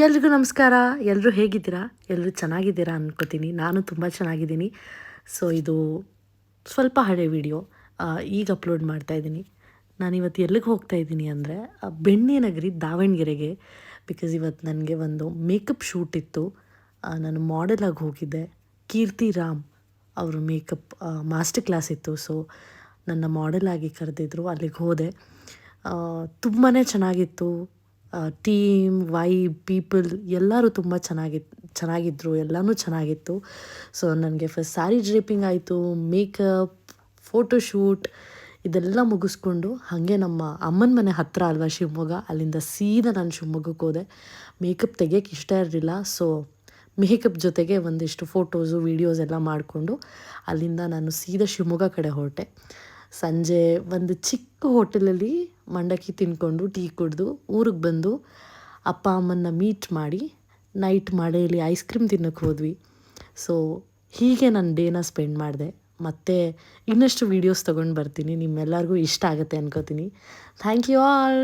ಎಲ್ರಿಗೂ ನಮಸ್ಕಾರ. ಎಲ್ಲರೂ ಹೇಗಿದ್ದೀರಾ? ಎಲ್ಲರೂ ಚೆನ್ನಾಗಿದ್ದೀರಾ ಅನ್ಕೋತೀನಿ. ನಾನು ತುಂಬ ಚೆನ್ನಾಗಿದ್ದೀನಿ. ಸೊ ಇದು ಸ್ವಲ್ಪ ಹಳೆ ವಿಡಿಯೋ ಈಗ ಅಪ್ಲೋಡ್ ಮಾಡ್ತಾಯಿದ್ದೀನಿ. ನಾನಿವತ್ತು ಎಲ್ಲಿಗೆ ಹೋಗ್ತಾ ಇದ್ದೀನಿ ಅಂದರೆ ಬೆಣ್ಣೆನಗರಿ ದಾವಣಗೆರೆಗೆ. ಬಿಕಾಸ್ ಇವತ್ತು ನನಗೆ ಒಂದು ಮೇಕಪ್ ಶೂಟ್ ಇತ್ತು. ನಾನು ಮಾಡೆಲಾಗಿ ಹೋಗಿದ್ದೆ. ಕೀರ್ತಿ ರಾಮ್ ಅವರು ಮೇಕಪ್ ಮಾಸ್ಟರ್ ಕ್ಲಾಸ್ ಇತ್ತು. ಸೊ ನನ್ನ ಮಾಡೆಲಾಗಿ ಕರೆದಿದ್ರು, ಅಲ್ಲಿಗೆ ಹೋದೆ. ತುಂಬಾ ಚೆನ್ನಾಗಿತ್ತು. ಟೀಮ್, ವೈಬ್, ಪೀಪಲ್ ಎಲ್ಲರೂ ತುಂಬ ಚೆನ್ನಾಗಿದ್ದರು. ಎಲ್ಲನೂ ಚೆನ್ನಾಗಿತ್ತು. ಸೊ ನನಗೆ ಫಸ್ಟ್ ಸ್ಯಾರಿ ಡ್ರೇಪಿಂಗ್ ಆಯಿತು, ಮೇಕಪ್, ಫೋಟೋಶೂಟ್ ಇದೆಲ್ಲ ಮುಗಿಸ್ಕೊಂಡು ಹಾಗೆ ನಮ್ಮ ಅಮ್ಮನ ಮನೆ ಹತ್ತಿರ ಅಲ್ವಾ ಶಿವಮೊಗ್ಗ, ಅಲ್ಲಿಂದ ಸೀದಾ ನಾನು ಶಿವಮೊಗ್ಗಕ್ಕೆ ಹೋದೆ. ಮೇಕಪ್ ತೆಗಿಯೋಕ್ಕೆ ಇಷ್ಟ ಇರಲಿಲ್ಲ. ಸೊ ಮೇಕಪ್ ಜೊತೆಗೆ ಒಂದಿಷ್ಟು ಫೋಟೋಸು ವೀಡಿಯೋಸ್ ಎಲ್ಲ ಮಾಡಿಕೊಂಡು ಅಲ್ಲಿಂದ ನಾನು ಸೀದಾ ಶಿವಮೊಗ್ಗ ಕಡೆ ಹೊರಟೆ. ಸಂಜೆ ಒಂದು ಚಿಕ್ಕ ಹೋಟೆಲಲ್ಲಿ ಮಂಡಕ್ಕಿ ತಿಂದ್ಕೊಂಡು ಟೀ ಕುಡಿದು ಊರಿಗೆ ಬಂದು ಅಪ್ಪ ಅಮ್ಮನ್ನ ಮೀಟ್ ಮಾಡಿ ನೈಟ್ ಮಳೆಯಲ್ಲಿ ಐಸ್ ಕ್ರೀಮ್ ತಿನ್ನೋಕ್ಕೆ ಹೋದ್ವಿ. ಸೊ ಹೀಗೆ ನಾನು ಡೇನ ಸ್ಪೆಂಡ್ ಮಾಡಿದೆ. ಮತ್ತು ಇನ್ನಷ್ಟು ವೀಡಿಯೋಸ್ ತೊಗೊಂಡು ಬರ್ತೀನಿ. ನಿಮ್ಮೆಲ್ಲರಿಗೂ ಇಷ್ಟ ಆಗುತ್ತೆ ಅನ್ಕೋತೀನಿ. Thank you all.